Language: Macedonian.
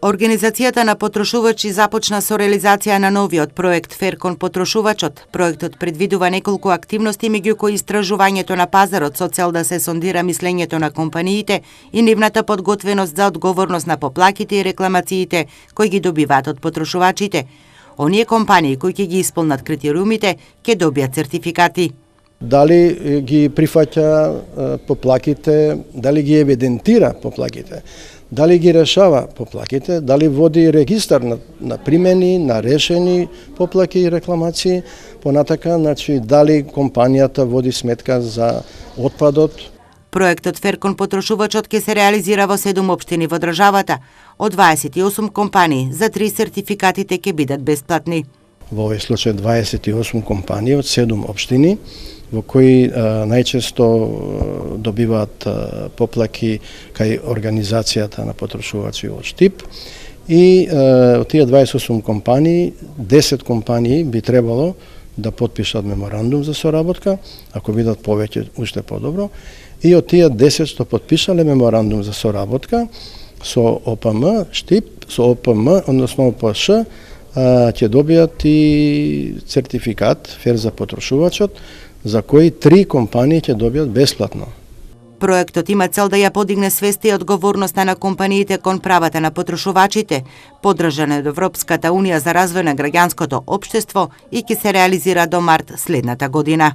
Организацијата на потрошувачи започна со реализација на новиот проект Фер кон потрошувачот. Проектот предвидува неколку активности, меѓу кои истражувањето на пазарот со цел да се сондира мислењето на компаниите и нивната подготвеност за одговорност на поплаките и рекламациите кои ги добиваат од потрошувачите. Оние компании кои ќе ги исполнат критериумите ќе добијат сертификати. Дали ги прифаќа поплаките, дали ги евидентира поплаките, дали ги решава поплаките, дали води регистар на примени, на решени поплаки и рекламации, понатака, дали компанијата води сметка за отпадот. Проектот Фер кон потрошувачот ќе се реализира во 7 општини во државата. Од 28 компании, за 3 сертификатите ќе бидат бесплатни. Во овој случај 28 компании од 7 општини, во кои најчесто добиваат поплаки кај организацијата на потрошувачи од Штип. И од тие 28 компании, 10 компании би требало да потпишат меморандум за соработка, ако бидат повеќе, уште подобро. И од тие 10 што потпишале меморандум за соработка со ОПМ Штип, со ОПМ, односно ОПШ, ќе добијат и сертификат Фер за потрошувачот, за кои 3 компании ќе добијат бесплатно. Проектот има цел да ја подигне свеста и одговорноста на компаниите кон правата на потрошувачите, поддржан од Европската унија за развој на граѓанското општество и ќе се реализира до март следната година.